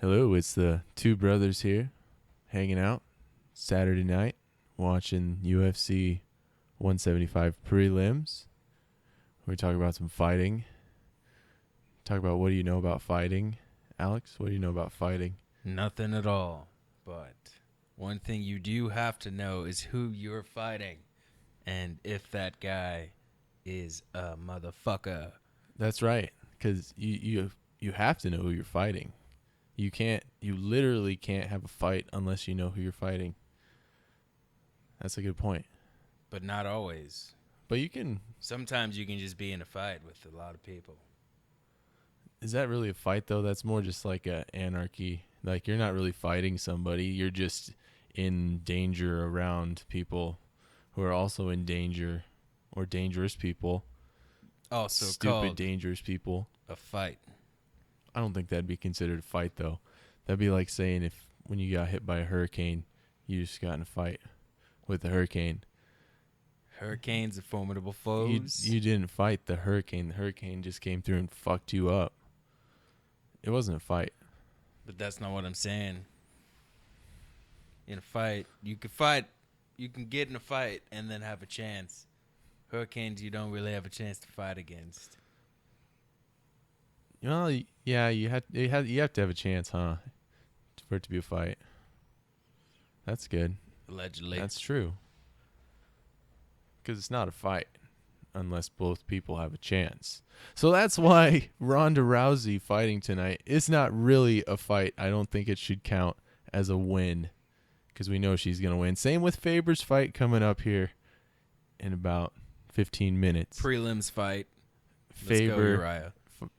Hello, it's the two brothers here hanging out Saturday night watching UFC 175 prelims. We're talking about some fighting. Talk about what do you know about fighting? Alex, what do you know about fighting? Nothing at all. But one thing you do have to know is who you're fighting and if that guy is a motherfucker. That's right, because you have to know who you're fighting. You literally can't have a fight unless you know who you're fighting. That's a good point. But not always. But you can. Sometimes you can just be in a fight with a lot of people. Is that really a fight though? That's more just like a anarchy. Like you're not really fighting somebody. You're just in danger around people who are also in danger, or dangerous people. Also Stupid, called dangerous people. a fight. I don't think that'd be considered a fight though. That'd be like saying if when you got hit by a hurricane, you just got in a fight with the hurricane. Hurricanes are formidable foes. You didn't fight the hurricane. The hurricane just came through and fucked you up. It wasn't a fight. But that's not what I'm saying. In a fight, you can get in a fight and then have a chance. Hurricanes, you don't really have a chance to fight against. Well, yeah, you have to have a chance, huh? For it to be a fight. That's good. Allegedly. That's true. Because it's not a fight unless both people have a chance. So that's why Ronda Rousey fighting tonight is not really a fight. I don't think it should count as a win because we know she's going to win. Same with Faber's fight coming up here in about 15 minutes. Prelims fight.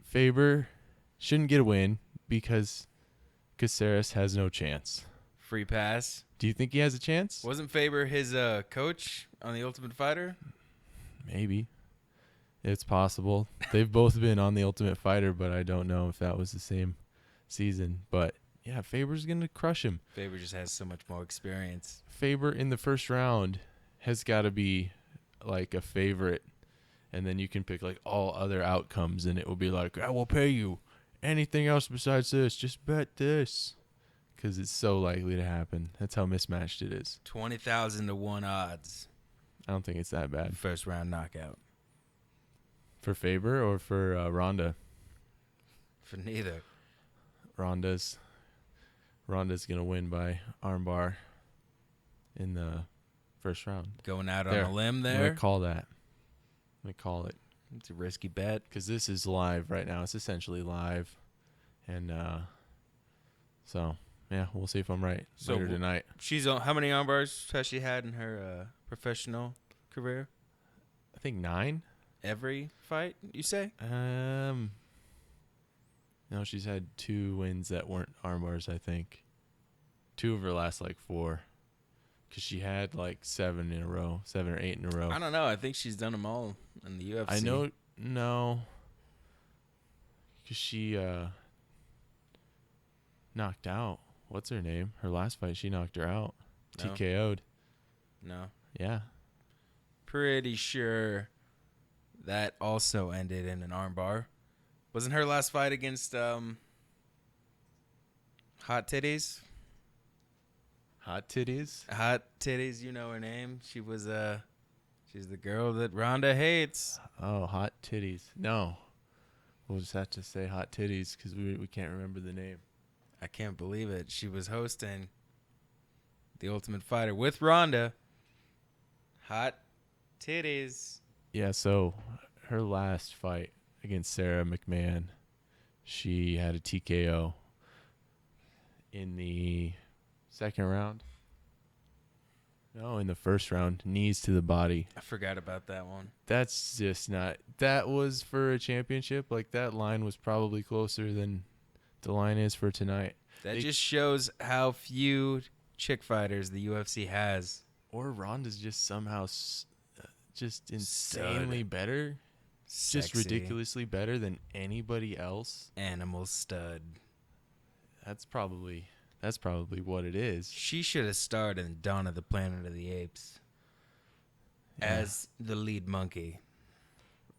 Faber shouldn't get a win because Caceres has no chance. Free pass. Do you think he has a chance? Wasn't Faber his coach on The Ultimate Fighter? Maybe. It's possible. They've both been on The Ultimate Fighter, but I don't know if that was the same season. But, yeah, Faber's going to crush him. Faber just has so much more experience. Faber in the first round has got to be like a favorite. And then you can pick like all other outcomes, and it will be like, I will pay you anything else besides this. Just bet this. Because it's so likely to happen. That's how mismatched it is. 20,000 to 1 odds. I don't think it's that bad. First round knockout. For Faber or for Ronda? For neither. Ronda's going to win by armbar in the first round. Going out There. on a limb I'm there. going to call that. I'm going to call it. It's a risky bet. Because this is live right now. It's essentially live. And so, yeah, we'll see if I'm right later tonight. She's on. How many armbars has she had in her professional career? I think 9. Every fight, you say? No, she's had 2 wins that weren't armbars, I think. 2 of her last, 4. Because she had, 7 in a row, 7 or 8 in a row. I don't know. I think she's done them all in the UFC. I know, no. Because she knocked out. What's her name? Her last fight, she knocked her out. No. TKO'd. No. Yeah. Pretty sure that also ended in an armbar. Wasn't her last fight against Hot Titties? Hot Titties? Hot Titties, you know her name. She was she's the girl that Ronda hates. Oh, Hot Titties. No. We'll just have to say Hot Titties because we can't remember the name. I can't believe it. She was hosting The Ultimate Fighter with Ronda. Hot Titties. Yeah, so her last fight against Sarah McMahon, she had a TKO in the second round. No, in the first round, knees to the body. I forgot about that one. That's just not. That was for a championship. That line was probably closer than the line is for tonight. That just shows how few chick fighters the UFC has. Or Ronda's just somehow just insanely better. Sexy. Just ridiculously better than anybody else. Animal stud. That's probably what it is. She should have starred in Dawn of the Planet of the Apes as the lead monkey.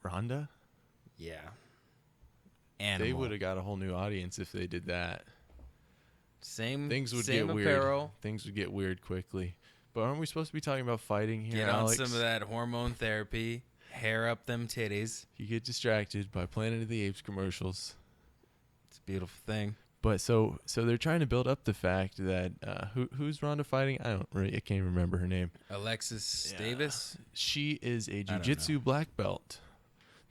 Ronda? Yeah. Animal. They would have got a whole new audience if they did that. Same things would same get weird. apparel. Things would get weird quickly. But aren't we supposed to be talking about fighting here, Get on Alex? some of that hormone therapy. Hair up them titties. You get distracted by Planet of the Apes commercials. It's a beautiful thing. But so they're trying to build up the fact that who's Ronda fighting? I can't even remember her name. Alexis Yeah. Davis. She is a don't know. jiu-jitsu black belt.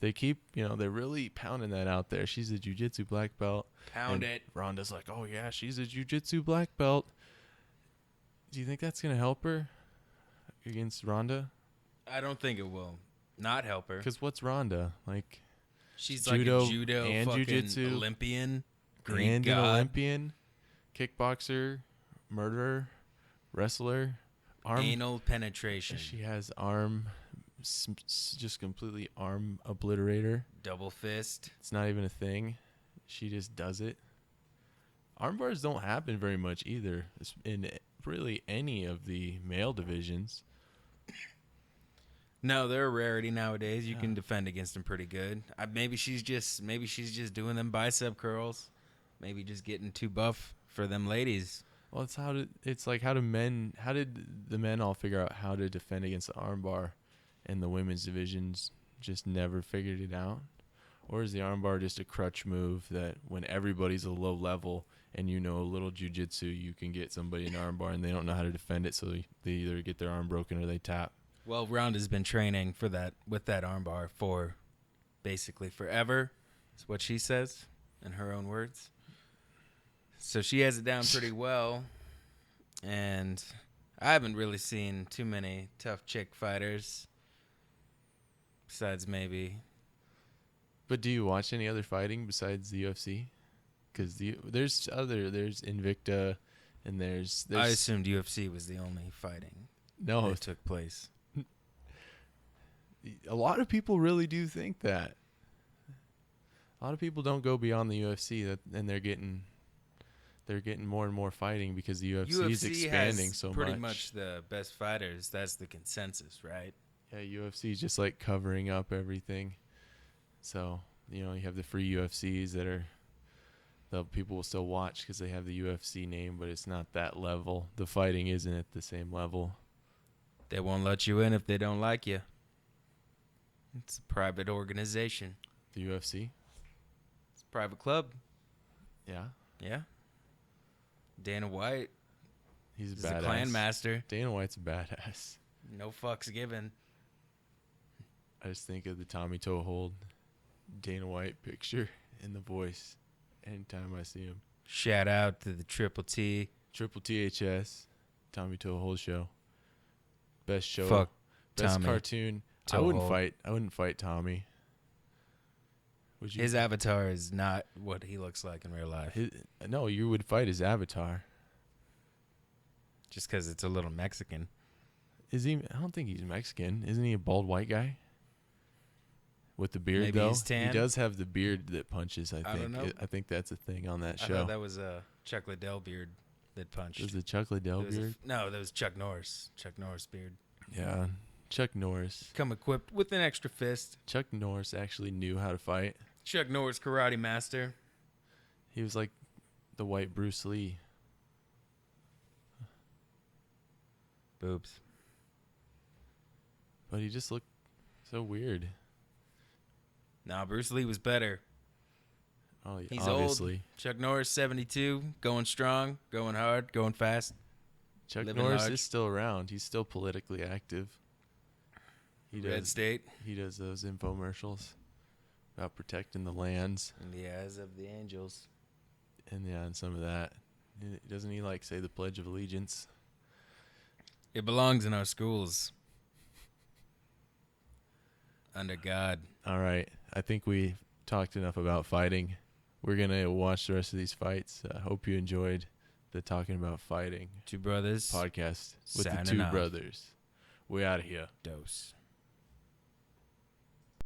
They keep, they're really pounding that out there. She's a jiu-jitsu black belt. Pound And it. Ronda's like, oh yeah, she's a jiu-jitsu black belt. Do you think that's gonna help her against Ronda? I don't think it will not help her. Because what's Ronda like? She's judo like a judo and fucking jiu-jitsu Olympian. Greek And an god. Olympian, kickboxer, murderer, wrestler, Anal penetration. She has just completely arm obliterator. Double fist. It's not even a thing. She just does it. Arm bars don't happen very much either in really any of the male divisions. No, they're a rarity nowadays. You Yeah. can defend against them pretty good. Maybe she's just doing them bicep curls. Maybe just getting too buff for them ladies. Well, how did the men all figure out how to defend against the armbar, and the women's divisions just never figured it out? Or is the armbar just a crutch move that when everybody's a low level and a little jiu-jitsu, you can get somebody an armbar and they don't know how to defend it, so they either get their arm broken or they tap? Well, Ronda's been training for that with that armbar for basically forever. Is what she says in her own words. So she has it down pretty well. And I haven't really seen too many tough chick fighters. Besides maybe. But do you watch any other fighting besides the UFC? Because there's Invicta, and there's I assumed UFC was the only fighting no. that took place. A lot of people really do think that. A lot of people don't go beyond the UFC, and they're getting more and more fighting because the UFC is expanding has so pretty much. much the best fighters. That's the consensus, right? Yeah, UFC is just like covering up everything. So you have the free UFCs that people will still watch because they have the UFC name, but it's not that level. The fighting isn't at the same level. They won't let you in if they don't like you. It's a private organization. The UFC, It's a private club. yeah, Yeah. Dana White he's a is the badass. clan master. Dana White's a badass. No fucks given. I just think of the Tommy Toehold, Dana White picture in The Voice anytime I see him. Shout out to the Triple T. Triple THS, Tommy Toehold show. Best show. Fuck Best Tommy cartoon. I Toehold. wouldn't fight Tommy. Would you? His avatar is not what he looks like in real life. No, you would fight his avatar. Just because it's a little Mexican. Is he? I don't think he's Mexican. Isn't he a bald white guy? With the beard, Maybe though. he's tan? He does have the beard that punches, I think. I don't know. I think that's a thing on that I show. thought that was a Chuck Liddell beard that punched. Does the Chuck Liddell There was a beard? no, that was Chuck Norris. Chuck Norris beard. Yeah. Chuck Norris. Come equipped with an extra fist. Chuck Norris actually knew how to fight. Chuck Norris, karate master. He was like the white Bruce Lee. Boobs. But he just looked so weird. Nah, Bruce Lee was better. Oh, yeah, He's obviously. old. Chuck Norris, 72, going strong, going hard, going fast. Chuck living Norris large. is still around. He's still politically active. Red State. He does those infomercials about protecting the lands, In the eyes of the angels. and some of that. Doesn't he say the Pledge of Allegiance? It belongs in our schools. Under God. All right, I think we talked enough about fighting. We're gonna watch the rest of these fights. I hope you enjoyed the Talking About Fighting Two brothers. podcast with the Signing two off. brothers. We out of here. Dose.